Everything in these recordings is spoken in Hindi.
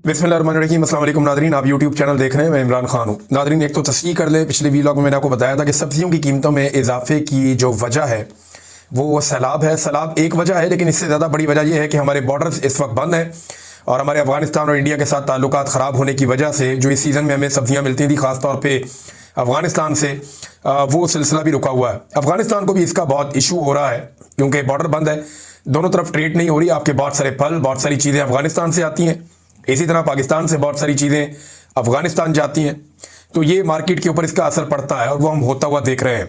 बिस्मिल्लाहिर्रहमानिर्रहीम। अस्सलाम वालेकुम नादरीन, आप यूट्यूब चैनल देख रहे हैं। मैं इमरान खान हूँ। नादरीन, एक तो तस्दीक कर ले, पिछले वीलॉग में मैंने आपको बताया था कि सब्जियों की कीमतों में इजाफे की जो वजह है वो सैलाब है। सैलाब एक वजह है, लेकिन इससे ज़्यादा बड़ी वजह यह है कि हमारे बॉर्डर्स इस वक्त बंद हैं और हमारे अफगानिस्तान और इंडिया के साथ ताल्लुकात ख़राब होने की वजह से जो इस सीज़न में हमें सब्जियाँ मिलती थी ख़ासतौर पर अफगानिस्तान से, वो सिलसिला भी रुका हुआ है। अफगानिस्तान को भी इसका बहुत इशू हो रहा है क्योंकि बॉर्डर बंद है, दोनों तरफ ट्रेड नहीं हो रही। आपके बहुत सारे फल, बहुत सारी चीज़ें अफगानिस्तान से आती हैं, इसी तरह पाकिस्तान से बहुत सारी चीज़ें अफगानिस्तान जाती हैं। तो ये मार्केट के ऊपर इसका असर पड़ता है और वो हम होता हुआ देख रहे हैं।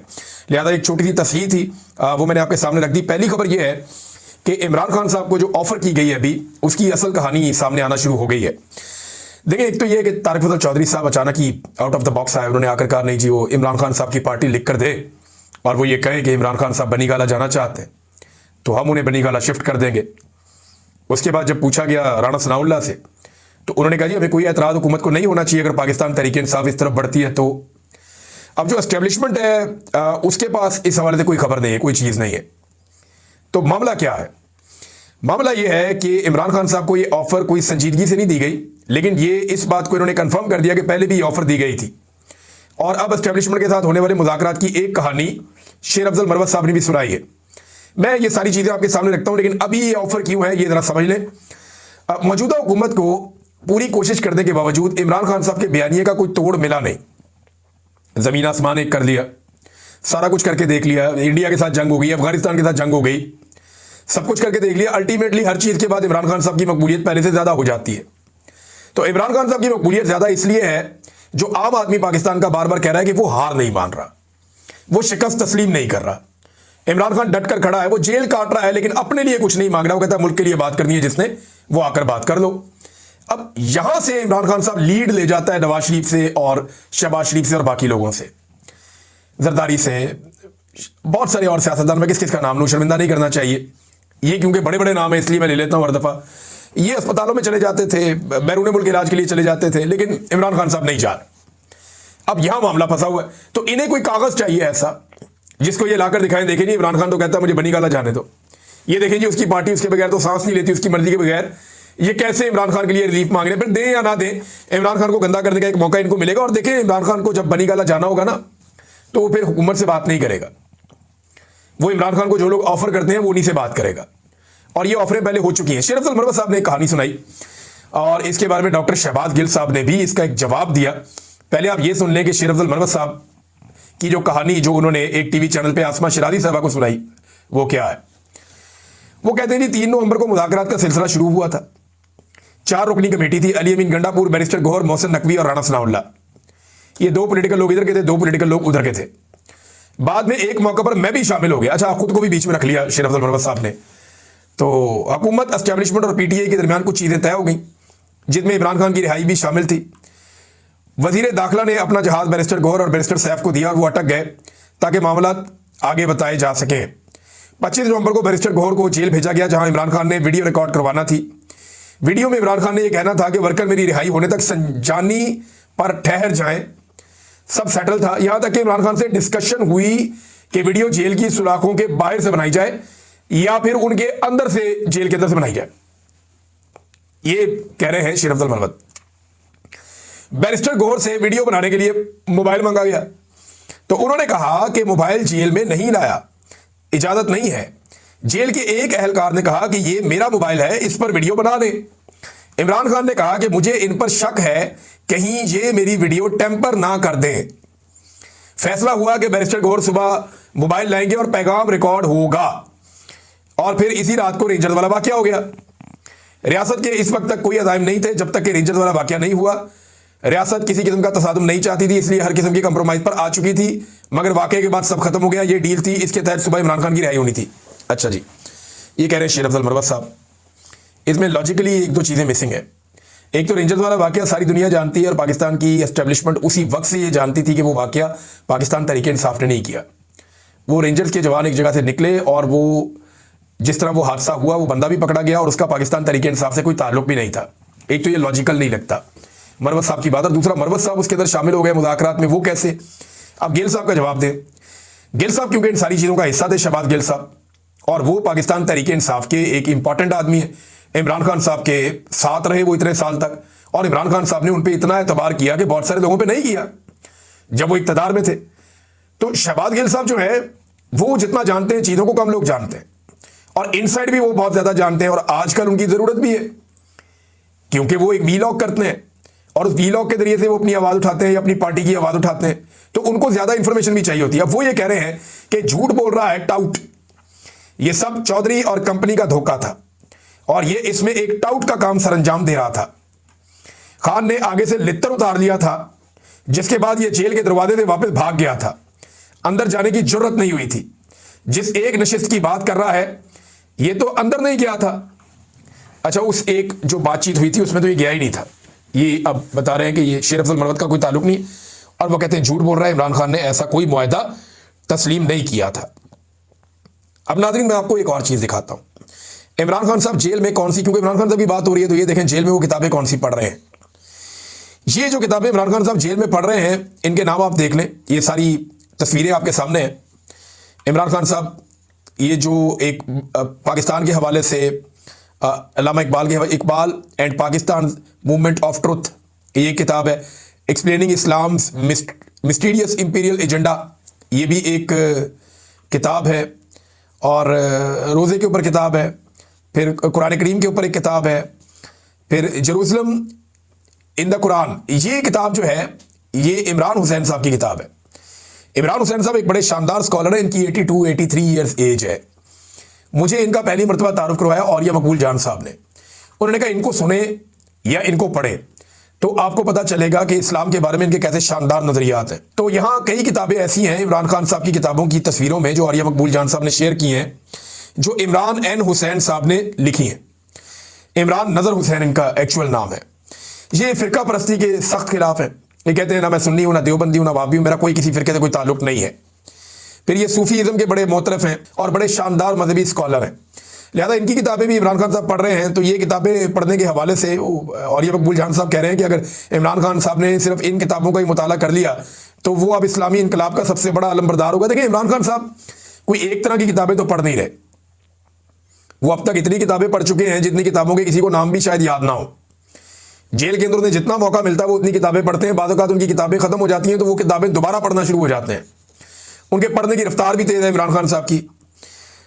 लिहाजा एक छोटी सी तस्हीर थी, वो मैंने आपके सामने रख दी। पहली खबर ये है कि इमरान खान साहब को जो ऑफर की गई है अभी, उसकी असल कहानी सामने आना शुरू हो गई है। देखिए, एक तो ये कि तारिक फजल चौधरी साहब अचानक ही आउट ऑफ द बॉक्स आए। उन्होंने आकर कहा नहीं जी, वो इमरान खान साहब की पार्टी लिख कर दे और वो ये कहें कि इमरान खान साहब बनी गाला जाना चाहते हैं तो हम उन्हें बनी गाला शिफ्ट कर देंगे। उसके बाद जब पूछा गया राणा सनाउल्लाह से तो उन्होंने कहा जी हमें कोई एतराज़ हुकूमत को नहीं होना चाहिए अगर पाकिस्तान तहरीक इंसाफ इस तरफ बढ़ती है तो। अब जो एस्टेब्लिशमेंट है उसके पास इस हवाले से कोई खबर नहीं है, कोई चीज़ नहीं है। तो मामला क्या है? मामला यह है कि इमरान खान साहब को ये ऑफर कोई संजीदगी से नहीं दी गई, लेकिन ये इस बात को इन्होंने कंफर्म कर दिया कि पहले भी ये ऑफर दी गई थी। और अब एस्टेब्लिशमेंट के साथ होने वाले मुज़ाकरात की एक कहानी शेर अफजल मरवत साहब ने भी सुनाई है। मैं ये सारी चीज़ें आपके सामने रखता हूँ, लेकिन अभी ये ऑफर क्यों है ये ज़रा समझ लें। मौजूदा हुकूमत को पूरी कोशिश करने के बावजूद इमरान खान साहब के बयानिए का कोई तोड़ मिला नहीं। ज़मीन आसमान एक कर लिया, सारा कुछ करके देख लिया, इंडिया के साथ जंग हो गई, अफगानिस्तान के साथ जंग हो गई, सब कुछ करके देख लिया। अल्टीमेटली हर चीज़ के बाद इमरान खान साहब की मकबूलियत पहले से ज़्यादा हो जाती है। तो इमरान खान साहब की मकबूलियत ज़्यादा इसलिए है, जो आम आदमी पाकिस्तान का बार बार कह रहा है कि वो हार नहीं मान रहा, वो शिकस्त तस्लीम नहीं कर रहा। इमरान खान डट कर खड़ा है, वो जेल काट रहा है लेकिन अपने लिए कुछ नहीं मांग रहा। वो कहता है मुल्क के लिए बात करनी है जिसने, वो आकर बात कर लो। अब यहां से इमरान खान साहब लीड ले जाता है नवाज शरीफ से और शहबाज शरीफ से और बाकी लोगों से, जरदारी से, बहुत सारे और सियासतदान। में किस किस का नाम लूं, शर्मिंदा नहीं करना चाहिए ये, क्योंकि बड़े बड़े नाम है इसलिए मैं ले लेता हूं हर दफा। ये अस्पतालों में चले जाते थे, बैरून मुल्क इलाज के लिए चले जाते थे, लेकिन इमरान खान साहब नहीं जा रहे। अब यहां मामला फंसा हुआ है। तो इन्हें कोई कागज चाहिए ऐसा जिसको ये लाकर दिखाएं, देखें जी इमरान खान तो कहता है मुझे बनी गाला जाने दो, ये देखें जी उसकी पार्टी उसके बगैर तो सांस नहीं लेती, उसकी मर्जी के बगैर। ये कैसे इमरान खान के लिए रिलीफ मांग रहे हैं? फिर दें या ना दें, इमरान खान को गंदा करने का एक मौका इनको मिलेगा। और देखें, इमरान खान को जब बनी गाला जाना होगा ना तो वो फिर हुकूमत से बात नहीं करेगा, वो इमरान खान को जो लोग ऑफर करते हैं वो उन्हीं से बात करेगा। और ये ऑफरें पहले हो चुकी हैं। शेर अफजल मरवत साहब ने एक कहानी सुनाई और इसके बारे में डॉक्टर शहबाज गिल साहब ने भी इसका एक जवाब दिया। पहले आप ये सुन लें कि शेर अफजल मरवत साहब की जो कहानी जो उन्होंने एक टीवी चैनल पे आसमा शराजी साहबा को सुनाई वो क्या है। वो कहते हैं जी 3 नवंबर को मुज़ाकरात का सिलसिला शुरू हुआ था। 4 रुकनी कमेटी थी, अली अमीन गंडापुर, बैरिस्टर गौहर, मोहसिन नकवी और राणा सनाउल्लाह। ये 2 पॉलिटिकल लोग इधर के थे, 2 पॉलिटिकल लोग उधर के थे। बाद में एक मौके पर मैं भी शामिल हो गया। अच्छा, खुद को भी बीच में रख लिया शेर अफजल मरवत साहब ने। तो हुकूमत, एस्टेब्लिशमेंट और पीटीआई के दरमियान कुछ चीज़ें तय हो गई जिसमें इमरान खान की रिहाई भी शामिल थी। वजीर दाखिला ने अपना जहाज बैरिस्टर गौहर और बैरिस्टर सैफ को दिया और वो अटक गए ताकि मामला आगे बताए जा सके। 25 नवंबर को बैरिस्टर गौहर को जेल भेजा गया जहां इमरान खान ने वीडियो रिकॉर्ड करवाना थी। वीडियो में इमरान खान ने यह कहना था कि वर्कर मेरी रिहाई होने तक संजानी पर ठहर जाएं, सब सेटल था। यहां तक कि इमरान खान से डिस्कशन हुई कि वीडियो जेल की सुलाखों के बाहर से बनाई जाए या फिर उनके अंदर से, जेल के अंदर से बनाई जाए। ये कह रहे हैं शेर अफजल मरवत। बैरिस्टर गौहर से वीडियो बनाने के लिए मोबाइल मंगा गया तो उन्होंने कहा कि मोबाइल जेल में नहीं लाया, इजाजत नहीं है। जेल के एक अहलकार ने कहा कि ये मेरा मोबाइल है, इस पर वीडियो बना दे। इमरान खान ने कहा कि मुझे इन पर शक है, कहीं ये मेरी वीडियो टेम्पर ना कर दें। फैसला हुआ कि बैरिस्टर गौहर सुबह मोबाइल लाएंगे और पैगाम रिकॉर्ड होगा। और फिर इसी रात को रेंजर्स वाला वाकया हो गया। रियासत के इस वक्त तक कोई अज़ाइम नहीं थे जब तक कि रेंजर्स वाला वाकया नहीं हुआ। रियासत किसी किस्म का तसादुम नहीं चाहती थी, इसलिए हर किस्म की कंप्रोमाइज पर आ चुकी थी, मगर वाकये के बाद सब खत्म हो गया। ये डील थी, इसके तहत सुबह इमरान खान की रिहाई होनी थी। अच्छा जी, ये कह रहे हैं शेर अफजल मरवत साहब। इसमें लॉजिकली 1-2 चीज़ें मिसिंग है। एक तो रेंजर्स वाला वाकया सारी दुनिया जानती है और पाकिस्तान की एस्टेब्लिशमेंट उसी वक्त से ये जानती थी कि वो वाकया पाकिस्तान तहरीक इंसाफ ने नहीं किया। वो रेंजर्स के जवान एक जगह से निकले और वो जिस तरह वो हादसा हुआ वो बंदा भी पकड़ा गया और उसका पाकिस्तान तहरीक इंसाफ से कोई ताल्लुक भी नहीं था। एक तो ये लॉजिकल नहीं लगता मरवत साहब की बात। और दूसरा, मरवत साहब उसके अंदर शामिल हो गए मुज़ाकरात में, वो कैसे? अब गिल साहब का जवाब दें। गिल साहब क्योंकि इन सारी चीज़ों का हिस्सा थे, शहबाज गिल साहब, और वो पाकिस्तान तहरीक इंसाफ के एक इंपॉर्टेंट आदमी है। इमरान खान साहब के साथ रहे वो इतने साल तक और इमरान खान साहब ने उन पर इतना एतबार किया कि बहुत सारे लोगों पर नहीं किया जब वो इक़्तिदार में थे। तो शहबाज गिल साहब जो है वो जितना जानते हैं चीज़ों को कम लोग जानते हैं, और इनसाइड भी वो बहुत ज़्यादा जानते हैं, और आजकल उनकी ज़रूरत भी है क्योंकि वो एक वीलॉग करते हैं और उस वीलॉग के जरिए से वो अपनी आवाज़ उठाते हैं या अपनी पार्टी की आवाज़ उठाते हैं, तो उनको ज़्यादा इंफॉर्मेशन भी चाहिए होती है। अब वो ये कह रहे हैं कि झूठ बोल रहा है टाउट, ये सब चौधरी और कंपनी का धोखा था और ये इसमें एक टाउट का काम सरंजाम दे रहा था। खान ने आगे से लित्तर उतार लिया था, जिसके बाद ये जेल के दरवाजे से वापस भाग गया था, अंदर जाने की जरूरत नहीं हुई थी। जिस एक नशिस्त की बात कर रहा है ये तो अंदर नहीं गया था। अच्छा, उस एक जो बातचीत हुई थी उसमें तो ये गया ही नहीं था। ये अब बता रहे हैं कि ये शेर अफजल मरवत का कोई ताल्लुक नहीं, और वो कहते हैं झूठ बोल रहा है, इमरान खान ने ऐसा कोई मुआहदा तस्लीम नहीं किया था। अब नाज़रीन मैं आपको एक और चीज़ दिखाता हूँ, इमरान खान साहब जेल में कौन सी, क्योंकि इमरान खान साहब की बात हो रही है तो ये देखें जेल में वो किताबें कौन सी पढ़ रहे हैं। ये जो किताबें इमरान खान साहब जेल में पढ़ रहे हैं इनके नाम आप देख लें, ये सारी तस्वीरें आपके सामने हैं। इमरान खान साहब ये जो एक पाकिस्तान के हवाले से Allama Iqbal and Pakistan movement of truth, ये किताब है। Explaining Islam's mysterious imperial agenda, ये भी एक किताब है। और रोज़े के ऊपर किताब है, फिर कुरान करीम के ऊपर एक किताब है, फिर जेरूसलम इन द कुरान, ये किताब जो है ये इमरान हुसैन साहब की किताब है। इमरान हुसैन साहब एक बड़े शानदार स्कॉलर है, इनकी 82-83 ईयर्स एज है। मुझे इनका पहली मरतबा तारुफ करवाया औरिया मकबूल जान साहब ने। उन्होंने कहा इनको सुने या इनको पढ़े तो आपको पता चलेगा कि इस्लाम के बारे में इनके कैसे शानदार नजरियात हैं। तो यहाँ कई किताबें ऐसी हैं इमरान खान साहब की किताबों की तस्वीरों में जो औरिया मकबूल जान साहब ने शेयर की हैं, जो इमरान एन हुसैन साहब ने लिखी हैं। इमरान नजर हुसैन इनका एक्चुअल नाम है। ये फिरका परस्ती के सख्त खिलाफ है। ये कहते हैं ना मैं सुन्नी हूँ, ना देवबंदी हूँ, ना वाबी हूँ, मेरा कोई किसी फिरके से कोई ताल्लुक नहीं है। फिर ये सूफीज़म के बड़े मोतरफ हैं और बड़े शानदार मजहबी स्कॉलर हैं। लिहाजा इनकी किताबें भी इमरान खान साहब पढ़ रहे हैं। तो ये किताबें पढ़ने के हवाले से और ये मकबूल जान साहब कह रहे हैं कि अगर इमरान खान साहब ने सिर्फ इन किताबों का ही मुताला कर लिया तो वो अब इस्लामी इनकलाब का सबसे बड़ा अलमबरदार होगा। देखिए इमरान खान साहब कोई एक तरह की किताबें तो पढ़ नहीं रहे, वो अब तक इतनी किताबें पढ़ चुके हैं जितनी किताबों के किसी को नाम भी शायद याद ना हो। जेल के अंदर उन्हें जितना मौका मिलता है वो उतनी किताबें पढ़ते हैं। बाद औक़ात उनकी किताबें खत्म हो जाती हैं तो वो किताबें दोबारा पढ़ना शुरू हो जाते हैं। उनके पढ़ने की रफ्तार भी तेज है इमरान खान साहब की।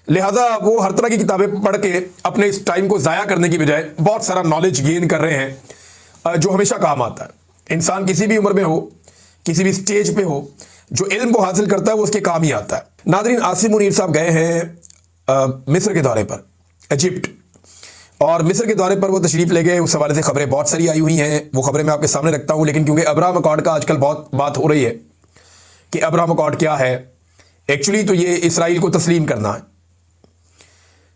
लिहाजा वो हर तरह की किताबें पढ़ के अपने इस टाइम को ज़ाया करने की बजाय बहुत सारा नॉलेज गेन कर रहे हैं, जो हमेशा काम आता है। इंसान किसी भी उम्र में हो, किसी भी स्टेज पे हो, जो इल्म वो हासिल करता है वो उसके काम ही आता है। नादरीन, आसिम मुनीर साहब गए हैं मिस्र के दौरे पर, इजिप्ट, और मिस्र के दौरे पर वो तशरीफ़ ले गए। उस हवाले से खबरें बहुत सारी आई हुई हैं, वो खबरें मैं आपके सामने रखता हूँ। लेकिन क्योंकि अब्राहम अकॉर्ड का आजकल बहुत बात हो रही है कि अब्राहम अकॉर्ड क्या है, एक्चुअली तो ये इसराइल को तस्लीम करना है।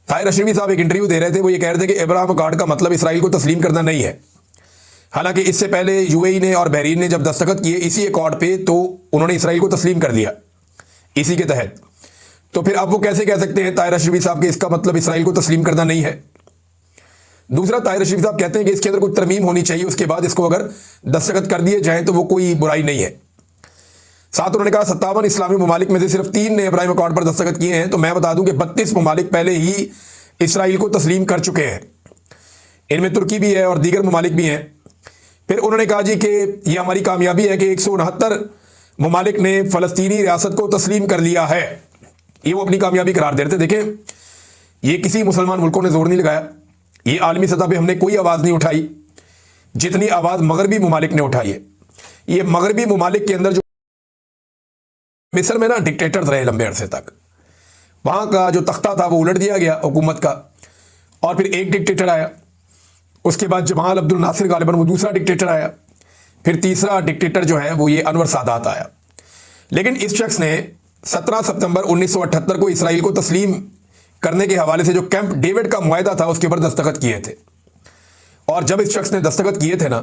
ताहिर अशरफी साहब एक इंटरव्यू दे रहे थे, वो ये कह रहे थे कि अब्राहम अकॉर्ड का मतलब इसराइल को तस्लीम करना नहीं है। हालांकि इससे पहले यूएई ने और बहरीन ने जब दस्तखत किए इसी अकॉर्ड पे तो उन्होंने इसराइल को तस्लीम कर दिया इसी के तहत। तो फिर अब वो कैसे कह सकते हैं ताहिर अशरफी साहब कि इसका मतलब इसराइल को तस्लीम करना नहीं है। दूसरा, ताहिर अशरफी साहब कहते हैं कि इसके अंदर कोई तरमीम होनी चाहिए, उसके बाद इसको अगर दस्तखत कर दिए जाए तो वो कोई बुराई नहीं है। साथ उन्होंने कहा 57 इस्लामी ममालिक में से सिर्फ 3 ने अब्राहम अकॉर्ड पर दस्तखत किए हैं। तो मैं बता दूं कि 32 ममालिक पहले ही इसराइल को तस्लीम कर चुके हैं, इनमें तुर्की भी है और दीगर ममालिक भी हैं। फिर उन्होंने कहा जी कि यह हमारी कामयाबी है कि 169 ममालिक ने फ़लस्तीनी रियासत को तस्लीम कर लिया है। ये वो अपनी कामयाबी करार दे रहे थे। देखें, ये किसी मुसलमान मुल्कों ने जोर नहीं लगाया, ये आलमी सतह पर हमने कोई आवाज़ नहीं उठाई जितनी आवाज़ मगरबी ममालिक ने उठाई है। ये मगरबी ममालिक के अंदर जो मिस्र में ना डिक्टेटर्स रहे लंबे अरसे तक, वहाँ का जो तख्ता था वो उलट दिया गया हुकूमत का, और फिर एक डिक्टेटर आया, उसके बाद जमाल अब्दुल नासिर गालिबन वो दूसरा डिक्टेटर आया, फिर तीसरा डिक्टेटर जो है वो ये अनवर सादात आया। लेकिन इस शख्स ने 17 सितंबर 1978 को इसराइल को तस्लीम करने के हवाले से जो कैंप डेविड का मुआहदा था उसके ऊपर दस्तखत किए थे। और जब इस शख्स ने दस्तखत किए थे ना,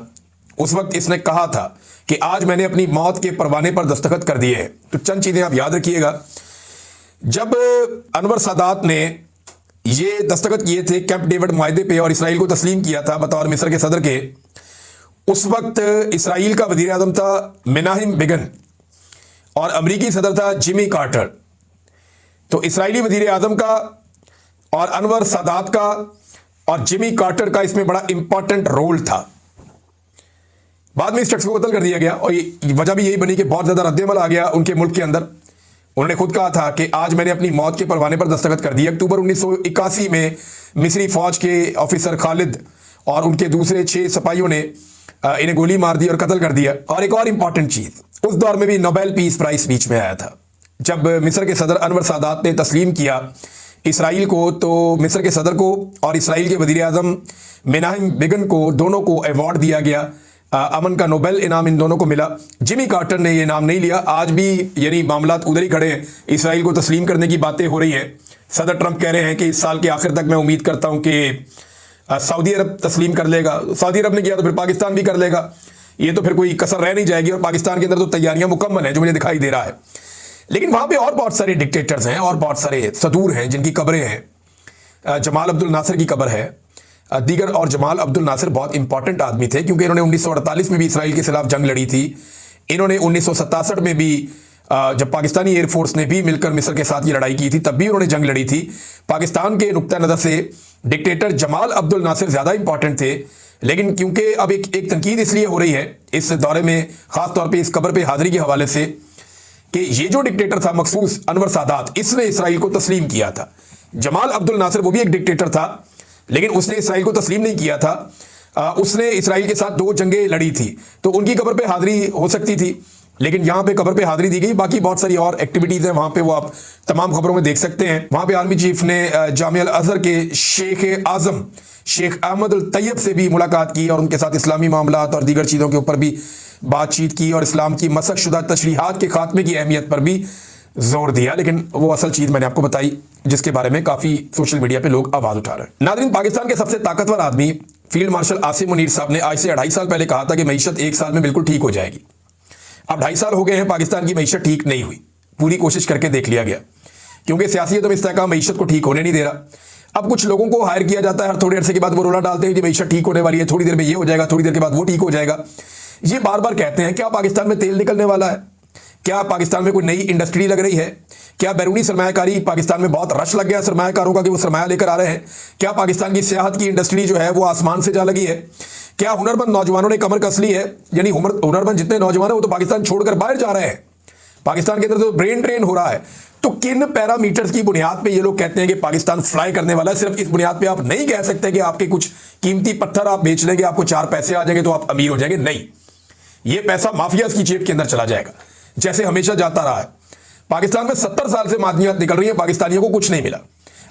उस वक्त इसने कहा था कि आज मैंने अपनी मौत के परवाने पर दस्तखत कर दिए हैं। तो चंद चीज़ें आप याद रखिएगा। जब अनवर सादात ने ये दस्तखत किए थे कैंप डेविड मुआहदे पे और इसराइल को तस्लीम किया था बतौर मिस्र के सदर के, उस वक्त इसराइल का वज़ीर आज़म था मेनाहिम बिगन और अमरीकी सदर था जिमी कार्टर। तो इसराइली वज़ीर आज़म का और अनवर सादात का और जिमी कार्टर का इसमें बड़ा इंपॉर्टेंट रोल था। बाद में इस शख्स को कत्ल कर दिया गया और वजह भी यही बनी कि बहुत ज़्यादा रद्द-ए-अमल आ गया उनके मुल्क के अंदर। उन्होंने खुद कहा था कि आज मैंने अपनी मौत के परवाने पर दस्तखत कर दिया। अक्टूबर 1981 में मिस्री फौज के ऑफिसर खालिद और उनके दूसरे 6 सिपाहियों ने इन्हें गोली मार दी और कत्ल कर दिया। और एक और इंपॉर्टेंट चीज़, उस दौर में भी नोबेल पीस प्राइज बीच में आया था। जब मिस्र के सदर अनवर सादात ने तस्लीम किया इसराइल को, तो मिस्र के सदर को और इसराइल के वज़ीर आज़म मेनाहिम बेगन को दोनों को अवार्ड दिया गया। अमन का नोबेल इनाम इन दोनों को मिला। जिमी कार्टर ने ये इनाम नहीं लिया। आज भी यानी मामलात उधर ही खड़े हैं। इसराइल को तस्लीम करने की बातें हो रही हैं। सदर ट्रंप कह रहे हैं कि इस साल के आखिर तक मैं उम्मीद करता हूं कि सऊदी अरब तस्लीम कर लेगा। सऊदी अरब ने किया तो फिर पाकिस्तान भी कर लेगा। ये तो फिर कोई कसर रह नहीं जाएगी। और पाकिस्तान के अंदर तो तैयारियां मुकम्मल हैं जो मुझे दिखाई दे रहा है। लेकिन वहां पर और बहुत सारे डिक्टेटर्स हैं और बहुत सारे सदूर हैं जिनकी कब्रें हैं। जमाल अब्दुल नासिर की कब्र है दीगर। और जमाल अब्दुल नासिर बहुत इंपॉर्टेंट आदमी थे क्योंकि इन्होंने 1948 में भी इसराइल के खिलाफ जंग लड़ी थी। इन्होंने 1967 में भी जब पाकिस्तानी एयरफोर्स ने भी मिलकर मिस्र के साथ ये लड़ाई की थी तब भी उन्होंने जंग लड़ी थी। पाकिस्तान के नुक्ता नज़र से डिक्टेटर जमाल अब्दुल नासिर ज़्यादा इंपॉर्टेंट थे। लेकिन क्योंकि अब एक तनकीद इसलिए हो रही है इस दौरे में, ख़ास तौर पर इस कब्र पर हाजिरी के हवाले से, कि ये जो डिक्टेटर था मखसूस अनवर सादात, इसने इसराइल को तस्लीम किया था। जमाल अब्दुल नासिर वो भी एक डिक्टेटर था लेकिन उसने इसराइल को तस्लीम नहीं किया था। उसने इसराइल के साथ 2 जंगें लड़ी थी तो उनकी कब्र पे हाजिरी हो सकती थी। लेकिन यहाँ पे कब्र पे हाजिरी दी गई। बाकी बहुत सारी और एक्टिविटीज़ हैं वहाँ पे, वो आप तमाम खबरों में देख सकते हैं। वहाँ पे आर्मी चीफ ने जामिया अल अज़हर के शेख आज़म शेख अहमद अल तैयब से भी मुलाकात की और उनके साथ इस्लामी मामलात और दीगर चीज़ों के ऊपर भी बातचीत की और इस्लाम की मसक शुदा तशरीहात के खात्मे की अहमियत पर भी जोर दिया। लेकिन वो असल चीज़ मैंने आपको बताई जिसके बारे में काफ़ी सोशल मीडिया पे लोग आवाज़ उठा रहे हैं। नाज़रीन, पाकिस्तान के सबसे ताकतवर आदमी फील्ड मार्शल आसिम मुनीर साहब ने आज से 2.5 साल पहले कहा था कि मईशत 1 साल में बिल्कुल ठीक हो जाएगी। अब 2.5 साल हो गए हैं, पाकिस्तान की मईशत ठीक नहीं हुई। पूरी कोशिश करके देख लिया गया क्योंकि सियासी तो इस्तेहकाम मईशत को ठीक होने नहीं दे रहा। अब कुछ लोगों को हायर किया जाता है, हर थोड़े अरसे के बाद वो रोला डालते हैं कि मईशत ठीक होने वाली है, थोड़ी देर में ये हो जाएगा, थोड़ी देर के बाद वो ठीक हो जाएगा। ये बार बार कहते हैं। क्या पाकिस्तान में तेल निकलने वाला है? क्या पाकिस्तान में कोई नई इंडस्ट्री लग रही है? क्या बैरूनी सरमायाकारी पाकिस्तान में बहुत रश लग गया सरमायाकारों का कि वो सरमाया लेकर आ रहे हैं? क्या पाकिस्तान की सियाहत की इंडस्ट्री जो है वो आसमान से जा लगी है? क्या हुनरमंद नौजवानों ने कमर कस ली है? यानी हुनरमंद जितने नौजवान हैं वो तो पाकिस्तान छोड़कर बाहर जा रहे हैं। पाकिस्तान के अंदर तो ब्रेन ड्रेन हो रहा है। तो किन पैरामीटर्स की बुनियाद पे ये लोग कहते हैं कि पाकिस्तान फ्लाई करने वाला है? सिर्फ इस बुनियाद पे आप नहीं कह सकते कि आपके कुछ कीमती पत्थर आप बेच लेंगे, आपको 4 पैसे आ जाएंगे तो आप अमीर हो जाएंगे। नहीं, ये पैसा माफियाज की जेब के अंदर चला जाएगा जैसे हमेशा जाता रहा है। पाकिस्तान में 70 साल से मादनियात निकल रही है, पाकिस्तानियों को कुछ नहीं मिला।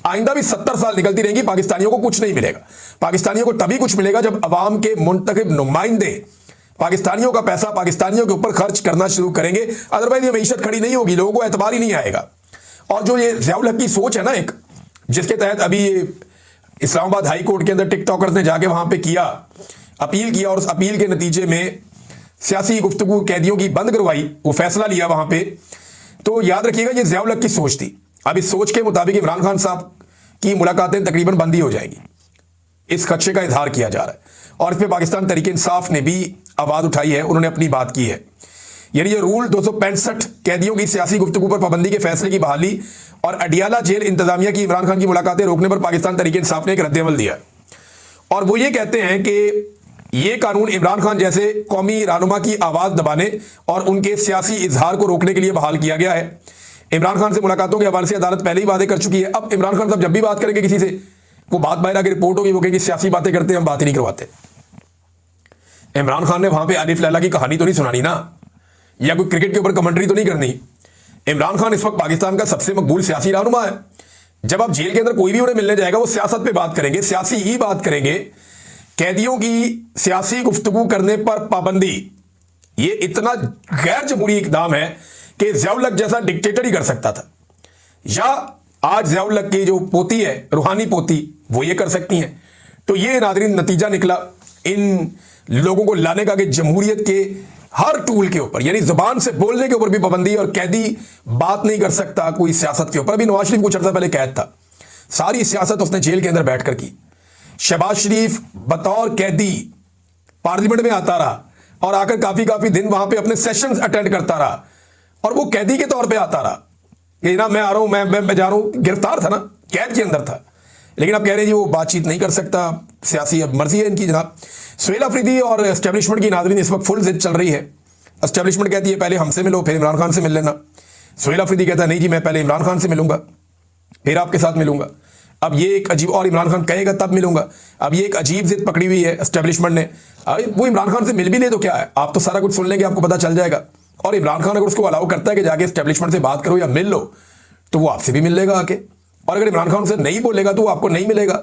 आइंदा भी 70 साल निकलती रहेंगी, पाकिस्तानियों को कुछ नहीं मिलेगा। पाकिस्तानियों को तभी कुछ मिलेगा जब अवाम के मुंतखब नुमाइंदे पाकिस्तानियों का पैसा पाकिस्तानियों के ऊपर खर्च करना शुरू करेंगे। अदरवाइज ये मईशत खड़ी नहीं होगी, लोगों को एतबार ही नहीं आएगा। और जो ये ज़ियाउल हक की सोच है ना, एक जिसके तहत अभी इस्लामाबाद हाई कोर्ट के अंदर टिकटॉकर्स ने जाके वहां पे किया, अपील किया और उस अपील के नतीजे में सियासी गुफ्तगू कैदियों की बंद करवाई, वो फैसला लिया वहां पे। तो याद रखिएगा ये ज़ियाउल हक की सोच थी। अब इस सोच के मुताबिक इमरान खान साहब की मुलाकातें तकरीबन बंद ही हो जाएगी, इस खदशे का इजहार किया जा रहा है। और इस पर पाकिस्तान तहरीक इंसाफ ने भी आवाज़ उठाई है, उन्होंने अपनी बात की है। यानी ये रूल 265 कैदियों की सियासी गुफ्तगू पर पाबंदी के फैसले की बहाली और अडियाला जेल इंतजामिया की इमरान खान की मुलाकातें रोकने पर पाकिस्तान तहरीक इंसाफ ने एक रद्द-ए-अमल दिया है। और वो ये कहते हैं कि ये कानून इमरान खान जैसे कौमी रहनुमा की आवाज़ दबाने और उनके सियासी इजहार को रोकने के लिए बहाल किया गया है। इमरान खान से मुलाकातों के हवाले से अदालत पहले ही वादे कर चुकी है। अब इमरान खान साहब जब भी बात करेंगे किसी से, वो बात बाहर आके रिपोर्ट होगी, वो कहेंगे सियासी बातें करते हैं, हम बात ही नहीं करवाते। इमरान खान ने वहां पे आरिफ लैला की कहानी तो नहीं सुनानी ना, या कोई क्रिकेट के ऊपर कमेंट्री तो नहीं करनी। इमरान खान इस वक्त पाकिस्तान का सबसे मकबूल सियासी रहनुमा है। जब आप जेल के अंदर कोई भी उन्हें मिलने जाएगा, वो सियासत पे बात करेंगे, सियासी ही बात करेंगे। कैदियों की सियासी गुफ्तगू करने पर पाबंदी, ये इतना गैर जमहूरी इकदाम है कि ज़ियाउल हक जैसा डिक्टेटर ही कर सकता था। या आज ज़ियाउल हक की जो पोती है, रूहानी पोती, वो ये कर सकती हैं। तो ये नाज़रीन नतीजा निकला इन लोगों को लाने का कि जमहूरियत के हर टूल के ऊपर, यानी जुबान से बोलने के ऊपर भी पाबंदी, और कैदी बात नहीं कर सकता कोई सियासत के ऊपर। अभी नवाज शरीफ कुछ अर्सा पहले कैद था, सारी सियासत उसने जेल के अंदर बैठकर की। शहबाज शरीफ बतौर कैदी पार्लियामेंट में आता रहा और आकर काफी दिन वहां पे अपने सेशंस अटेंड करता रहा, और वो कैदी के तौर पे आता रहा कि ना मैं आ रहा हूं, मैं जा रहा हूं। गिरफ्तार था ना, कैद के अंदर था, लेकिन आप कह रहे हैं जी वो बातचीत नहीं कर सकता, सियासी अब मर्जी है इनकी जनाब। सुहेल अफरीदी और एस्टेब्लिशमेंट की नाज़रीन इस वक्त फुल जिद चल रही है। एस्टेब्लिशमेंट कहती है पहले हमसे मिलो फिर इमरान खान से मिल लेना। सुहेल अफरीदी कहता है नहीं जी मैं पहले इमरान खान से मिलूंगा फिर आपके साथ मिलूंगा। अब ये एक अजीब, और इमरान खान कहेगा तब मिलूंगा। अब ये एक अजीब जिद पकड़ी हुई है एस्टेब्लिशमेंट ने। वो इमरान खान से मिल भी ले तो क्या है, आप तो सारा कुछ सुन लेंगे, आपको पता चल जाएगा। और इमरान खान अगर उसको अलाउ करता है कि जाके एस्टेब्लिशमेंट से बात करो या मिल लो, तो वो आपसे भी मिल लेगा आके। और अगर इमरान खान से नहीं बोलेगा तो वो आपको नहीं मिलेगा।